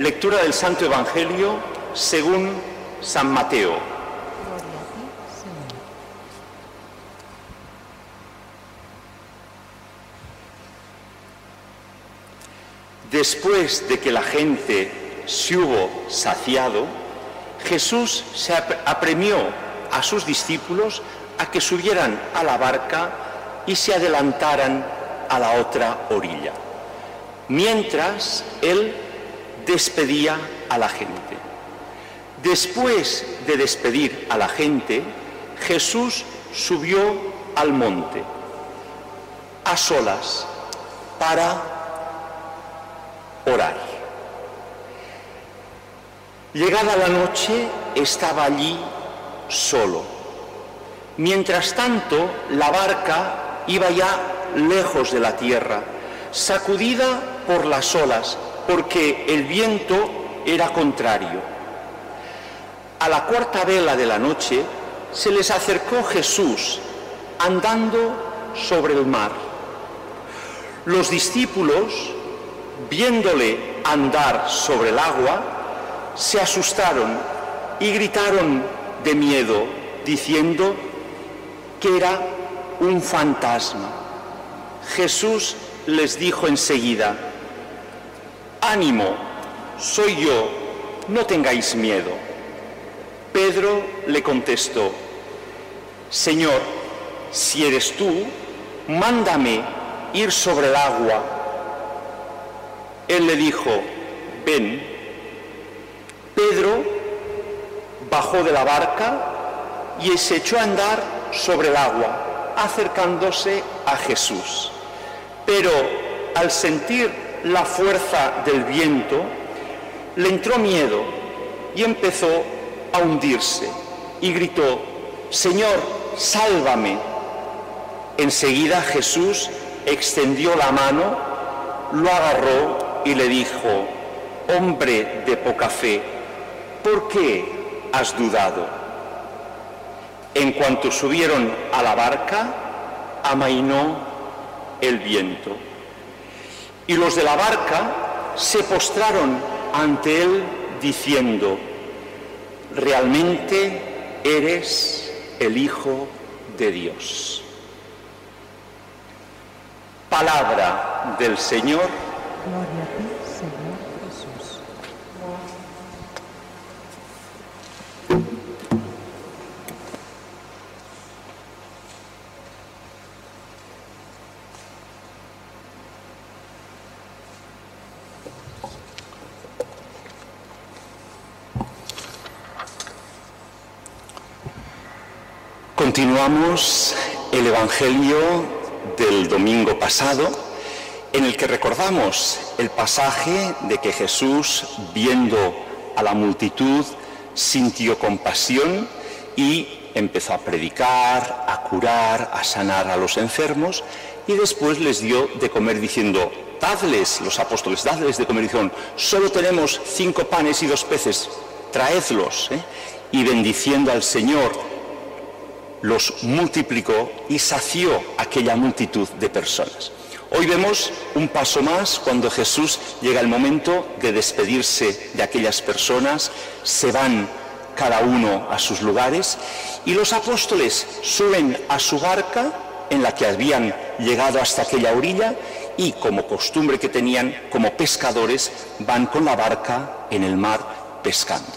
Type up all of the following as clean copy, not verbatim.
Lectura del Santo Evangelio según San Mateo. Gloria a ti, Señor. Después de que la gente se hubo saciado, Jesús se apremió a sus discípulos a que subieran a la barca y se adelantaran a la otra orilla, mientras Él despedía a la gente. Después de despedir a la gente, Jesús subió al monte, a solas, para orar. Llegada la noche, estaba allí solo. Mientras tanto, la barca iba ya lejos de la tierra, sacudida por las olas, porque el viento era contrario. A la cuarta vela de la noche se les acercó Jesús andando sobre el mar. Los discípulos, viéndole andar sobre el agua, se asustaron y gritaron de miedo, diciendo que era un fantasma. Jesús les dijo enseguida: «Ánimo, soy yo, no tengáis miedo». Pedro le contestó: «Señor, si eres tú, mándame ir sobre el agua». Él le dijo: «Ven». Pedro bajó de la barca y se echó a andar sobre el agua, acercándose a Jesús. Pero al sentir la fuerza del viento, le entró miedo y empezó a hundirse y gritó: «Señor, sálvame». Enseguida Jesús extendió la mano, lo agarró y le dijo: «Hombre de poca fe, ¿por qué has dudado?». En cuanto subieron a la barca, amainó el viento. Y los de la barca se postraron ante él diciendo: «Realmente eres el Hijo de Dios». Palabra del Señor. Gloria a ti, Señor Jesús. Continuamos el Evangelio del domingo pasado, en el que recordamos el pasaje de que Jesús, viendo a la multitud, sintió compasión y empezó a predicar, a curar, a sanar a los enfermos, y después les dio de comer diciendo: «Dadles, los apóstoles, dadles de comer». Dijeron: «Solo tenemos 5 panes y 2 peces, traedlos». Y bendiciendo al Señor, los multiplicó y sació aquella multitud de personas. Hoy vemos un paso más cuando Jesús llega el momento de despedirse de aquellas personas, se van cada uno a sus lugares y los apóstoles suben a su barca en la que habían llegado hasta aquella orilla y, como costumbre que tenían como pescadores, van con la barca en el mar pescando.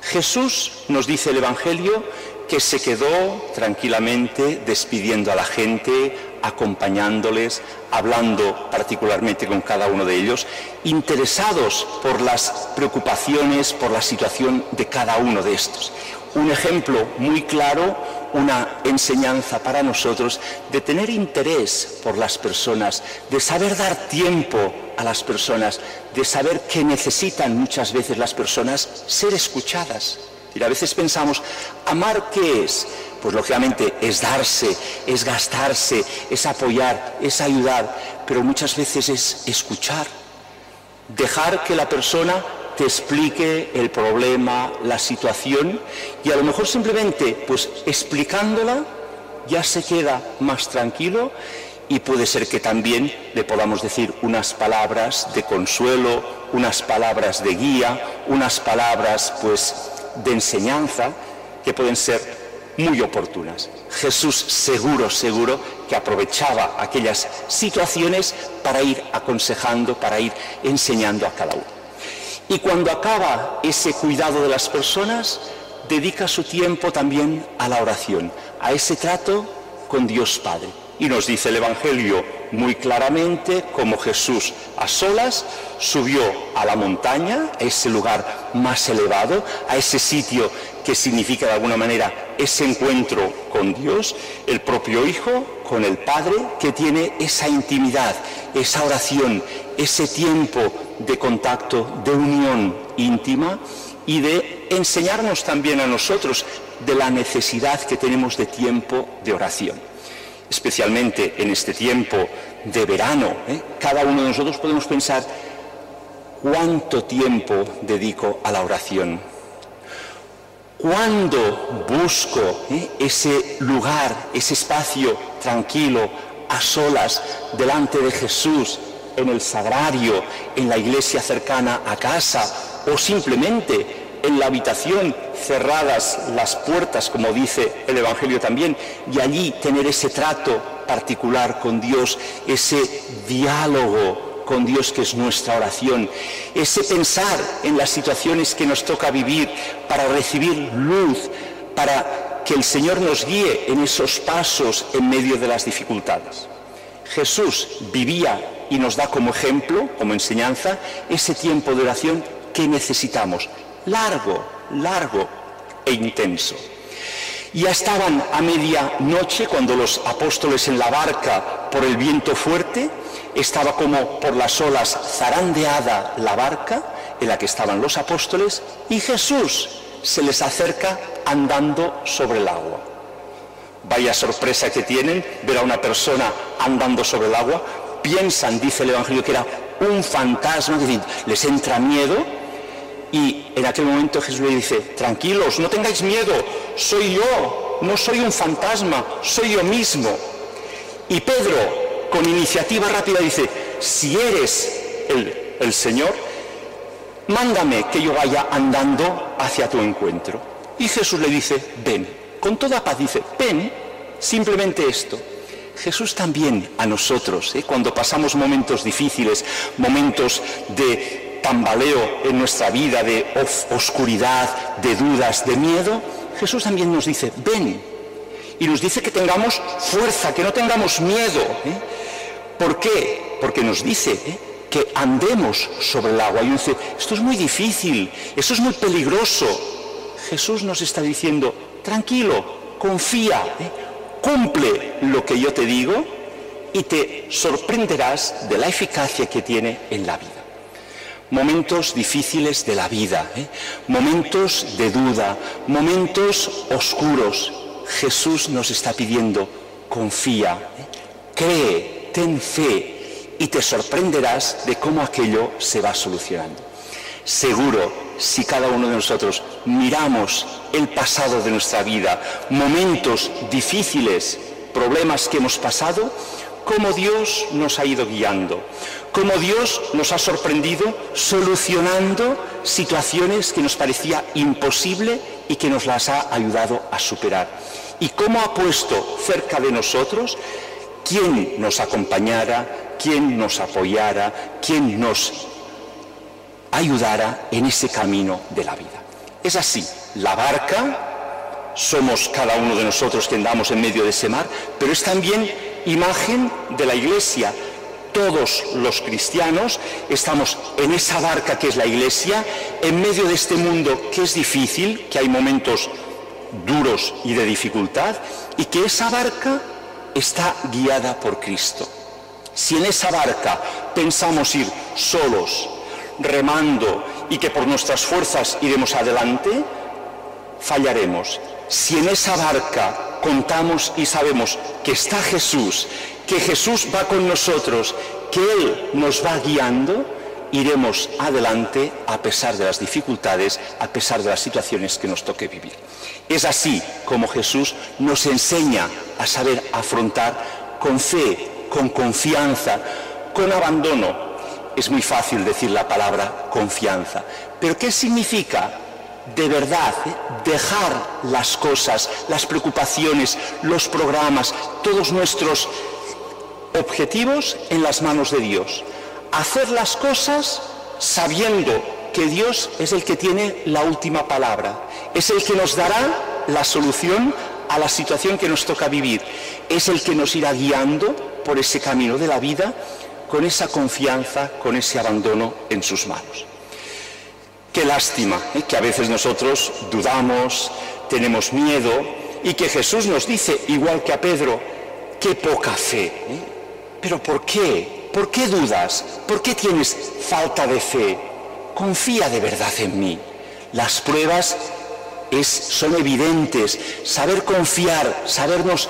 Jesús, nos dice el Evangelio, que se quedó tranquilamente despidiendo a la gente, acompañándoles, hablando particularmente con cada uno de ellos, interesados por las preocupaciones, por la situación de cada uno de estos. Un ejemplo muy claro, una enseñanza para nosotros de tener interés por las personas, de saber dar tiempo a las personas, de saber que necesitan muchas veces las personas ser escuchadas. Y a veces pensamos, ¿amar qué es? Pues lógicamente es darse, es gastarse, es apoyar, es ayudar, pero muchas veces es escuchar, dejar que la persona te explique el problema, la situación, y a lo mejor simplemente pues explicándola ya se queda más tranquilo y puede ser que también le podamos decir unas palabras de consuelo, unas palabras de guía, unas palabras pues de enseñanza que pueden ser muy oportunas. Jesús seguro que aprovechaba aquellas situaciones para ir aconsejando, para ir enseñando a cada uno. Y cuando acaba ese cuidado de las personas, dedica su tiempo también a la oración, a ese trato con Dios Padre. Y nos dice el Evangelio muy claramente cómo Jesús a solas subió a la montaña, a ese lugar más elevado, a ese sitio que significa de alguna manera ese encuentro con Dios, el propio Hijo con el Padre, que tiene esa intimidad, esa oración, ese tiempo de contacto, de unión íntima y de enseñarnos también a nosotros de la necesidad que tenemos de tiempo de oración. Especialmente en este tiempo de verano, cada uno de nosotros podemos pensar cuánto tiempo dedico a la oración, cuándo busco ese lugar, ese espacio tranquilo, a solas, delante de Jesús, en el sagrario, en la iglesia cercana a casa o simplemente en la habitación, cerradas las puertas, como dice el Evangelio también, y allí tener ese trato particular con Dios, ese diálogo con Dios que es nuestra oración, ese pensar en las situaciones que nos toca vivir para recibir luz, para que el Señor nos guíe en esos pasos en medio de las dificultades. Jesús vivía y nos da como ejemplo, como enseñanza, ese tiempo de oración que necesitamos. Largo e intenso. Ya estaban a medianoche cuando los apóstoles en la barca, por el viento fuerte, estaba como por las olas zarandeada la barca en la que estaban los apóstoles, y Jesús se les acerca andando sobre el agua. Vaya sorpresa que tienen ver a una persona andando sobre el agua. Piensan, dice el Evangelio, que era un fantasma, es decir, les entra miedo. Y en aquel momento Jesús le dice: tranquilos, no tengáis miedo, soy yo, no soy un fantasma, soy yo mismo. Y Pedro, con iniciativa rápida, dice: si eres el Señor, mándame que yo vaya andando hacia tu encuentro. Y Jesús le dice: ven, con toda paz dice: ven, simplemente esto. Jesús también a nosotros, cuando pasamos momentos difíciles, momentos de tambaleo en nuestra vida, de oscuridad, de dudas, de miedo, Jesús también nos dice: ven, y nos dice que tengamos fuerza, que no tengamos miedo. ¿Por qué? Porque nos dice que andemos sobre el agua. Y uno dice: esto es muy difícil, esto es muy peligroso. Jesús nos está diciendo: tranquilo, confía, cumple lo que yo te digo y te sorprenderás de la eficacia que tiene en la vida. Momentos difíciles de la vida, momentos de duda, momentos oscuros. Jesús nos está pidiendo: confía, cree, ten fe y te sorprenderás de cómo aquello se va solucionando. Seguro, si cada uno de nosotros miramos el pasado de nuestra vida, momentos difíciles, problemas que hemos pasado, cómo Dios nos ha ido guiando, cómo Dios nos ha sorprendido solucionando situaciones que nos parecía imposible y que nos las ha ayudado a superar. Y cómo ha puesto cerca de nosotros quien nos acompañara, quien nos apoyara, quien nos ayudara en ese camino de la vida. Es así, la barca, somos cada uno de nosotros que andamos en medio de ese mar, pero es también imagen de la Iglesia. Todos los cristianos estamos en esa barca que es la Iglesia, en medio de este mundo que es difícil, que hay momentos duros y de dificultad, y que esa barca está guiada por Cristo. Si en esa barca pensamos ir solos, remando, y que por nuestras fuerzas iremos adelante, fallaremos. Si en esa barca contamos y sabemos que está Jesús, que Jesús va con nosotros, que Él nos va guiando, iremos adelante a pesar de las dificultades, a pesar de las situaciones que nos toque vivir. Es así como Jesús nos enseña a saber afrontar con fe, con confianza, con abandono. Es muy fácil decir la palabra confianza, pero ¿qué significa de verdad dejar las cosas, las preocupaciones, los programas, todos nuestros objetivos en las manos de Dios? Hacer las cosas sabiendo que Dios es el que tiene la última palabra, es el que nos dará la solución a la situación que nos toca vivir, es el que nos irá guiando por ese camino de la vida con esa confianza, con ese abandono en sus manos. Qué lástima que a veces nosotros dudamos, tenemos miedo y que Jesús nos dice, igual que a Pedro, qué poca fe. ¿Pero por qué? ¿Por qué dudas? ¿Por qué tienes falta de fe? Confía de verdad en mí. Las pruebas son evidentes. Saber confiar, sabernos,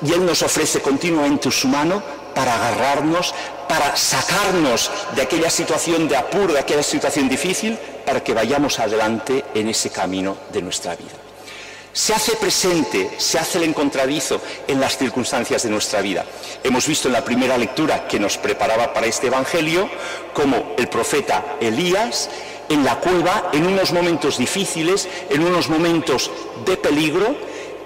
y Él nos ofrece continuamente su mano para agarrarnos, para sacarnos de aquella situación de apuro, de aquella situación difícil, para que vayamos adelante en ese camino de nuestra vida. Se hace presente, se hace el encontradizo en las circunstancias de nuestra vida. Hemos visto en la primera lectura que nos preparaba para este Evangelio como el profeta Elías en la cueva, en unos momentos difíciles, en unos momentos de peligro,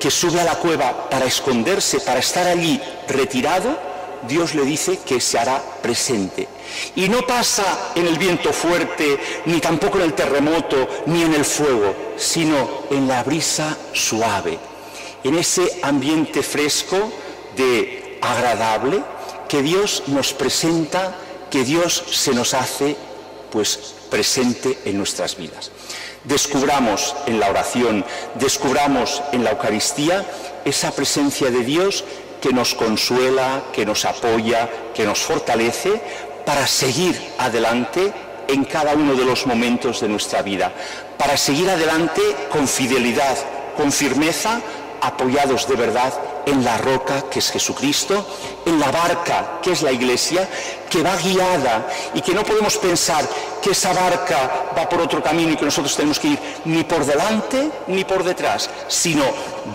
que sube a la cueva para esconderse, para estar allí retirado. Dios le dice que se hará presente. Y no pasa en el viento fuerte, ni tampoco en el terremoto, ni en el fuego, sino en la brisa suave, en ese ambiente fresco, agradable, que Dios nos presenta, que Dios se nos hace presente en nuestras vidas. Descubramos en la oración, descubramos en la Eucaristía esa presencia de Dios que nos consuela, que nos apoya, que nos fortalece para seguir adelante en cada uno de los momentos de nuestra vida, para seguir adelante con fidelidad, con firmeza, apoyados de verdad en la roca que es Jesucristo, en la barca que es la Iglesia, que va guiada y que no podemos pensar que esa barca va por otro camino y que nosotros tenemos que ir ni por delante ni por detrás, sino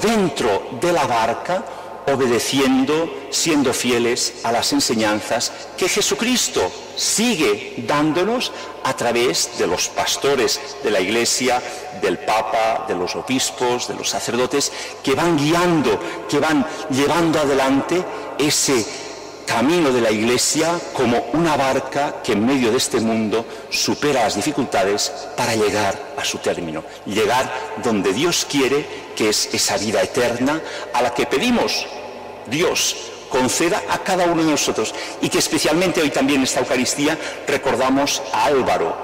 dentro de la barca, obedeciendo, siendo fieles a las enseñanzas que Jesucristo sigue dándonos a través de los pastores de la Iglesia, del Papa, de los obispos, de los sacerdotes, que van guiando, que van llevando adelante ese camino de la Iglesia como una barca que en medio de este mundo supera las dificultades para llegar a su término, llegar donde Dios quiere, que es esa vida eterna a la que pedimos Dios conceda a cada uno de nosotros, y que especialmente hoy también en esta Eucaristía recordamos a Álvaro,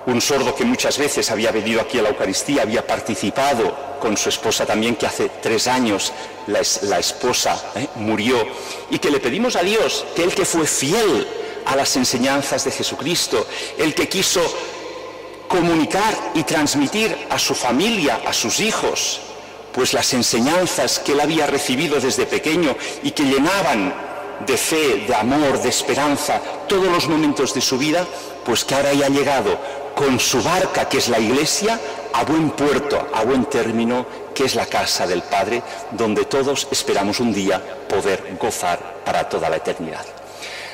un sordo que muchas veces había venido aquí a la Eucaristía, había participado con su esposa también, que hace 3 años la esposa murió, y que le pedimos a Dios que Él, que fue fiel a las enseñanzas de Jesucristo, el que quiso comunicar y transmitir a su familia, a sus hijos, pues las enseñanzas que él había recibido desde pequeño y que llenaban de fe, de amor, de esperanza todos los momentos de su vida, pues que ahora haya llegado con su barca, que es la Iglesia, a buen puerto, a buen término, que es la casa del Padre, donde todos esperamos un día poder gozar para toda la eternidad.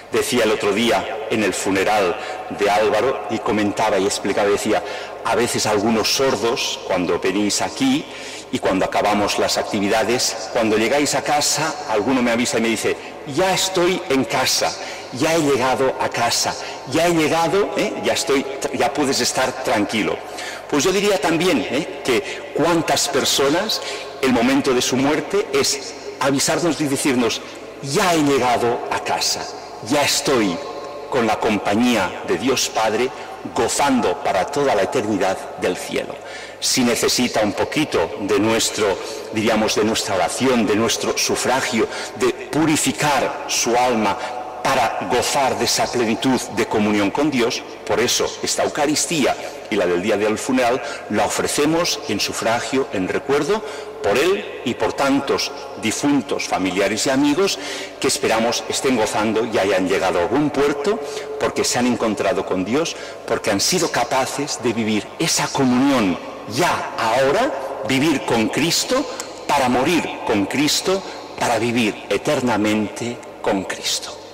Decía el otro día en el funeral de Álvaro, y comentaba y explicaba, decía, a veces algunos sordos, cuando venís aquí y cuando acabamos las actividades, cuando llegáis a casa, alguno me avisa y me dice, ya estoy en casa, ya he llegado a casa, ya he llegado, ya puedes estar tranquilo. Pues yo diría también que cuántas personas, el momento de su muerte es avisarnos y decirnos, ya he llegado a casa, ya estoy con la compañía de Dios Padre, gozando para toda la eternidad del cielo. Si necesita un poquito de de nuestra oración, de nuestro sufragio, de purificar su alma para gozar de esa plenitud de comunión con Dios, por eso esta Eucaristía y la del día del funeral la ofrecemos en sufragio, en recuerdo, por él y por tantos difuntos familiares y amigos que esperamos estén gozando y hayan llegado a buen puerto, porque se han encontrado con Dios, porque han sido capaces de vivir esa comunión ya ahora, vivir con Cristo, para morir con Cristo, para vivir eternamente con Cristo.